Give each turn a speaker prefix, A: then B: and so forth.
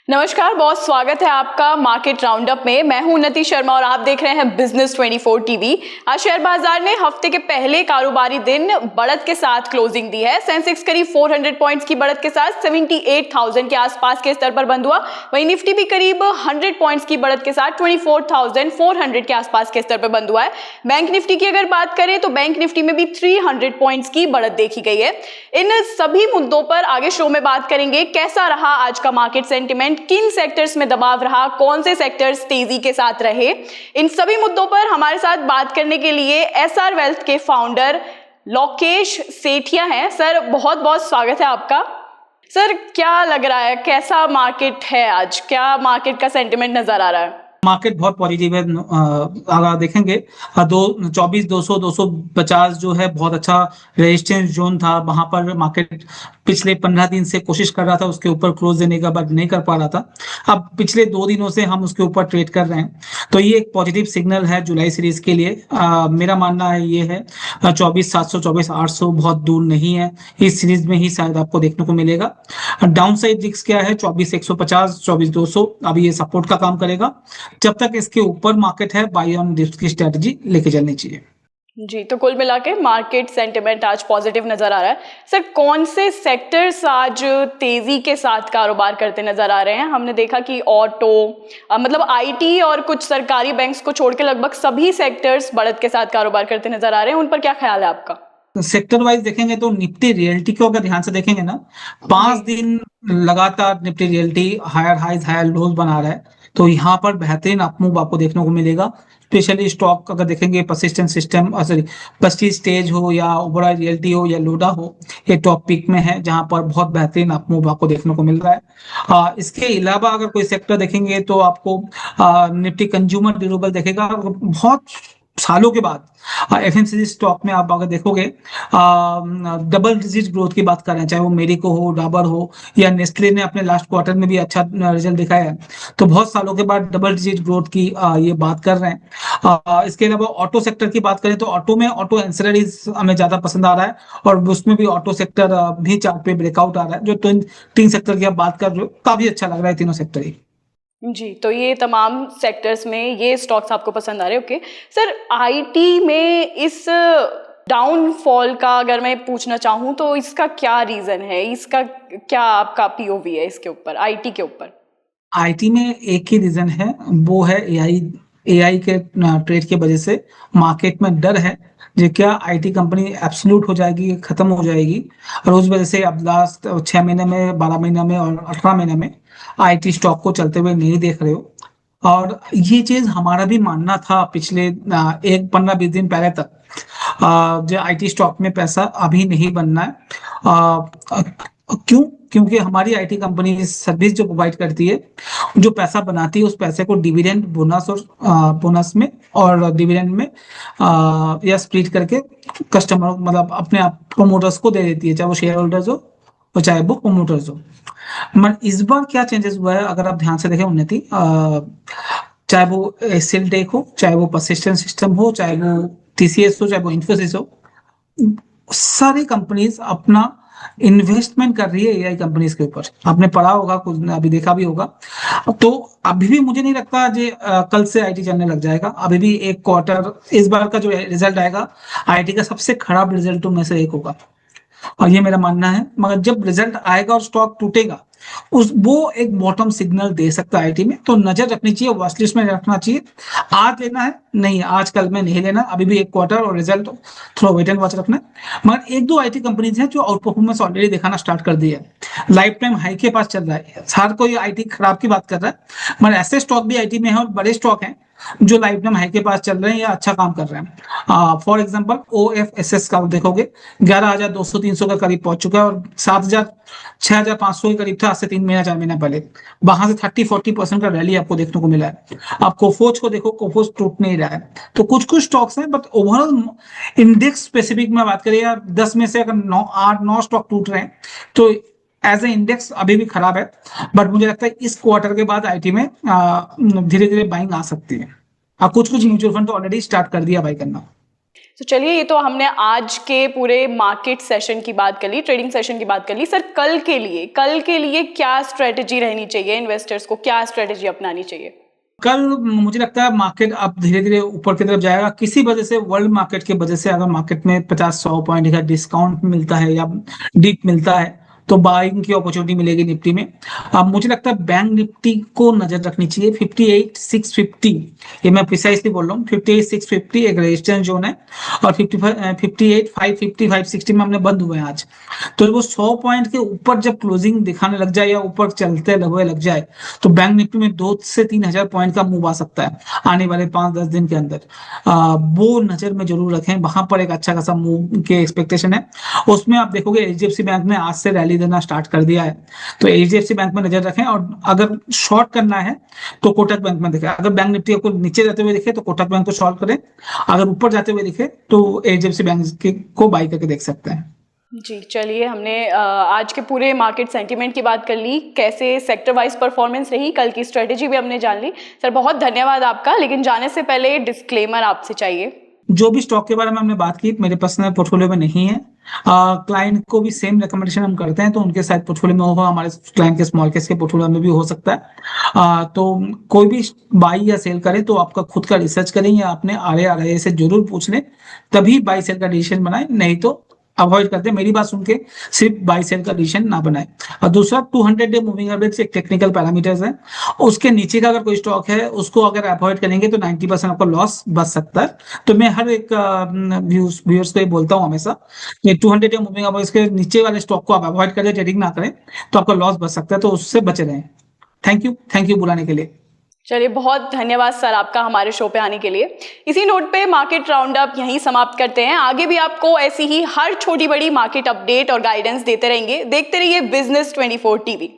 A: नमस्कार, बहुत स्वागत है आपका मार्केट राउंडअप में। मैं हूं उन्नति शर्मा और आप देख रहे हैं बिजनेस 24 टीवी। आज शेयर बाजार ने हफ्ते के पहले कारोबारी दिन बढ़त के साथ क्लोजिंग दी है। सेंसेक्स करीब 400 पॉइंट्स की बढ़त के साथ 78,000 के आसपास के स्तर पर बंद हुआ। वहीं निफ्टी भी करीब 100 पॉइंट्स की बढ़त के साथ 24,400 के आसपास के स्तर पर बंद हुआ है। बैंक निफ्टी की अगर बात करें तो बैंक निफ्टी में भी 300 पॉइंट्स की बढ़त देखी गई है। इन सभी मुद्दों पर आगे शो में बात करेंगे। कैसा रहा आज का मार्केट सेंटिमेंट, किन सेक्टर्स में दबाव रहा, कौन से सेक्टर्स तेजी के साथ रहे, इन सभी मुद्दों पर हमारे साथ बात करने के लिए एसआर वेल्थ के फाउंडर लोकेश सेठिया हैं। सर, बहुत बहुत स्वागत है आपका। सर, क्या लग रहा है, कैसा मार्केट है आज, क्या मार्केट का सेंटिमेंट नजर आ रहा है?
B: मार्केट बहुत पॉजिटिव है। अगर देखेंगे 250 जो है बहुत अच्छा रेजिस्टेंस जोन था। वहां पर मार्केट पिछले 15 दिन से कोशिश कर रहा था उसके ऊपर क्लोज देने का, बट नहीं कर पा रहा था। अब पिछले 2 दिनों से हम उसके ऊपर ट्रेड कर रहे हैं, तो ये एक पॉजिटिव सिग्नल है जुलाई सीरीज के लिए। मेरा मानना है ये है 24,700 24,800 बहुत दूर नहीं है। इस सीरीज में ही शायद आपको देखने को मिलेगा। डाउन साइड रिस्क क्या है? 24,150 24,200 अभी ये सपोर्ट का काम करेगा। जब तक इसके ऊपर मार्केट है, बाय ऑन डिप्स की स्ट्रेटजी लेके चलनी चाहिए।
A: जी, तो कुल मिला के मार्केट सेंटिमेंट आज पॉजिटिव नजर आ रहा है। सर, कौन से सेक्टर्स आज तेजी के साथ कारोबार करते नजर आ रहे हैं? हमने देखा कि ऑटो, मतलब आईटी और कुछ सरकारी बैंक्स को छोड़ के लगभग सभी सेक्टर्स बढ़त के साथ कारोबार करते नजर आ रहे हैं। उन पर क्या ख्याल है आपका?
B: सेक्टर वाइज देखेंगे तो निफ्टी रियल्टी को अगर ध्यान से देखेंगे ना, 5 दिन लगातार Nifty realty higher highs higher lows बना रहा है, तो यहाँ पर बेहतरीन अपमूव आपको देखने को मिलेगा। स्पेशली स्टॉक अगर देखेंगे, persistent system sorry Prestige stage हो या ओबरॉय रियल्टी हो या लोडा हो, ये टॉप पिक में है जहां पर बहुत बेहतरीन अपमूव आपको देखने को मिल रहा है। इसके अलावा अगर कोई सेक्टर देखेंगे तो आपको निफ्टी कंज्यूमर ड्यूरेबल देखेगा। बहुत सालों के बाद एफएमसीजी स्टॉक में आप अगर देखोगे डबल डिजिट ग्रोथ की बात कर रहे हैं, चाहे वो मेरिको हो, डाबर हो या नेस्ले ने अपने लास्ट क्वार्टर में भी अच्छा रिजल्ट दिखाया है, तो बहुत सालों के बाद डबल डिजिट ग्रोथ की ये बात कर रहे हैं। इसके अलावा ऑटो सेक्टर की बात करें तो ऑटो में ऑटो एंसिलरीज हमें ज्यादा पसंद आ रहा है, और उसमें भी ऑटो सेक्टर भी चार्ट पे ब्रेकआउट आ रहा है। जो तीन सेक्टर की आप बात कर रहे हो, काफी अच्छा लग रहा है तीनों सेक्टर ही।
A: जी, तो ये तमाम सेक्टर्स में ये स्टॉक्स आपको पसंद आ रहे हैं। ओके सर, आईटी में इस डाउनफॉल का अगर मैं पूछना चाहूँ तो इसका क्या रीजन है? इसका क्या आपका पीओवी है इसके ऊपर, आईटी के ऊपर?
B: आईटी में एक ही रीजन है, वो है एआई। एआई के ट्रेड की वजह से मार्केट में डर है जो क्या आईटी कंपनी एब्सोल्यूट हो जाएगी, खत्म हो जाएगी। और उस वजह से अब लास्ट 6 महीने में, 12 महीने में और 18 महीने में आईटी स्टॉक को चलते हुए नहीं देख रहे हो। और ये चीज हमारा भी मानना था पिछले एक 15-20 दिन पहले तक। जो आईटी स्टॉक में पैसा अभी नहीं बनना है। क्यों? क्योंकि हमारी आईटी कंपनी सर्विस जो प्रोवाइड करती है, जो पैसा बनाती है, उस पैसे को डिविडेंड, बोनस और बोनस में और डिविडेंड में या स्प्लिट करके कस्टमर मतलब अपने आप प्रोमोटर्स को दे देती है, चाहे वो शेयर होल्डर्स हो और चाहे वो प्रोमोटर्स हो। मगर इस बार क्या चेंजेस हुआ है अगर आप ध्यान से देखें उन्नति, चाहे वो सेल टेक हो, चाहे वो परसिस्टेंट सिस्टम हो, चाहे वो टीसीएस हो, चाहे वो इन्फोसिस हो, सारी कंपनीज अपना इन्वेस्टमेंट कर रही है एआई कंपनीज के ऊपर। आपने पढ़ा होगा, कुछ अभी देखा भी होगा। तो अभी भी मुझे नहीं लगता जे कल से आईटी चलने लग जाएगा। अभी भी एक क्वार्टर, इस बार का जो रिजल्ट आएगा आईटी का सबसे खराब रिजल्टों में से एक होगा, और ये मेरा मानना है। मगर जब रिजल्ट आएगा और स्टॉक टूटेगा, उस वो एक बॉटम सिग्नल दे सकता है आईटी में, तो नजर रखनी चाहिए, वॉच लिस्ट में रखना चाहिए। आज लेना है नहीं, आज कल में नहीं लेना, अभी भी एक क्वार्टर और रिजल्ट थोड़ा वेट एंड वॉच रखना है। मगर एक दो आईटी कंपनीज हैं जो आउट परफॉर्मेंस ऑलरेडी दिखाना स्टार्ट कर दी है, लाइफ टाइम हाई के पास चल रहा है। हर कोई आईटी खराब की बात कर रहा है, मगर ऐसे स्टॉक भी आईटी में है और बड़े स्टॉक हैं जो लाइफ टाइम हाई के पास चल रहे हैं या अच्छा काम कर रहे हैं। फॉर एग्जांपल ओएफएसएस का देखोगे 11,200-300 के करीब पहुंच चुका है, और 6,500 के करीब था आज से 3 महीना 4 महीना पहले। वहां से 30-40% का रैली आपको देखने को मिला है। आप कोफोज को देखो, कोफोज टूट नहीं रहा है। तो कुछ कुछ स्टॉक्स हैं, बट ओवरऑल इंडेक्स स्पेसिफिक में बात करें, या 10 में से अगर 8-9 स्टॉक टूट रहे हैं, तो एज ए इंडेक्स अभी भी खराब है। बट मुझे लगता है इस क्वार्टर के बाद आईटी में धीरे धीरे बाइंग आ सकती है। कुछ कुछ
A: जी,
B: म्यूचुअल फंड तो ऑलरेडी स्टार्ट कर दिया बाई करना।
A: तो चलिए, ये तो हमने आज के पूरे मार्केट सेशन की बात कर ली, ट्रेडिंग सेशन की बात कर ली। सर, कल के लिए क्या स्ट्रेटेजी रहनी चाहिए, इन्वेस्टर्स को क्या स्ट्रेटेजी अपनानी चाहिए?
B: कल मुझे लगता है मार्केट अब धीरे धीरे ऊपर की तरफ जाएगा। किसी वजह से, वर्ल्ड मार्केट की वजह से, अगर मार्केट में 50-100 पॉइंट का डिस्काउंट मिलता है या डीप मिलता है तो बाइंग की अपॉर्चुनिटी मिलेगी निफ्टी में। अब मुझे लगता है बैंक निफ्टी को नजर रखनी चाहिए 58,650, ये मैं प्रिसाइसली बोल रहा हूँ। 58,650 एक रेजिस्टेंस जोन है और 58,550 560 में हमने बंद हुए हैं आज। तो वो 100 पॉइंट के ऊपर जब क्लोजिंग दिखाने लग जाए या ऊपर चलते हुए लग जाए तो बैंक निफ्टी में 2 से 3,000 पॉइंट का मूव आ सकता है आने वाले 5-10 दिन के अंदर। वो नजर में जरूर रखें, वहां पर एक अच्छा खासा मूव के एक्सपेक्टेशन है। उसमें आप देखोगे एचडीएफसी बैंक ने आज से रैली देना स्टार्ट कर दिया है, तो एचडीएफसी बैंक में नजर रखें। और अगर शॉर्ट करना है तो कोटक बैंक में देखें। अगर बैंक निफ्टी आपको नीचे जाते हुए दिखे तो कोटक बैंक को शॉर्ट करें, अगर ऊपर जाते हुए दिखे तो एचडीएफसी बैंक को बाई करके देख सकते हैं।
A: जी, चलिए, हमने आज के पूरे मार्केट सेंटीमेंट की बात कर ली, कैसे सेक्टर वाइज परफॉर्मेंस रही, कल की स्ट्रेटेजी भी हमने जान ली। सर, बहुत धन्यवाद आपका, लेकिन जाने से पहले डिस्क्लेमर आपसे चाहिए।
B: जो भी स्टॉक के बारे में हमने बात की मेरे पर्सनल पोर्टफोलियो में नहीं है। क्लाइंट को भी सेम रिकमेंडेशन हम करते हैं, तो उनके साथ पोर्टफोलियो में होगा, हमारे क्लाइंट के स्मॉल केस के पोर्टफोलियो में भी हो सकता है। तो कोई भी बाई या सेल करे तो आपका खुद का रिसर्च करें या अपने RA से जरूर पूछ लें, तभी बाई सेल का डिसीजन बनाए, नहीं तो अवॉइड करते। मेरी बात सुन के सिर्फ बाई सेल का डिसीजन ना बनाए। और दूसरा, 200 डे मूविंग एवरेज एक टेक्निकल पैरामीटर्स है, उसके नीचे का अगर कोई स्टॉक है उसको अगर अवॉइड करेंगे तो 90% आपका लॉस बच सकता है। तो मैं हर एक व्यूअर्स को ये बोलता हूँ हमेशा कि 200 डे मूविंग एवरेज के नीचे वाले स्टॉक को आप अवॉइड करें, ट्रेडिंग ना करें, तो आपका लॉस बच सकता है, तो उससे बचे रहें। थैंक यू बुलाने के लिए।
A: चलिए, बहुत धन्यवाद सर आपका हमारे शो पे आने के लिए। इसी नोट पे मार्केट राउंड अप यहीं समाप्त करते हैं। आगे भी आपको ऐसी ही हर छोटी बड़ी मार्केट अपडेट और गाइडेंस देते रहेंगे। देखते रहिए बिजनेस 24 टीवी।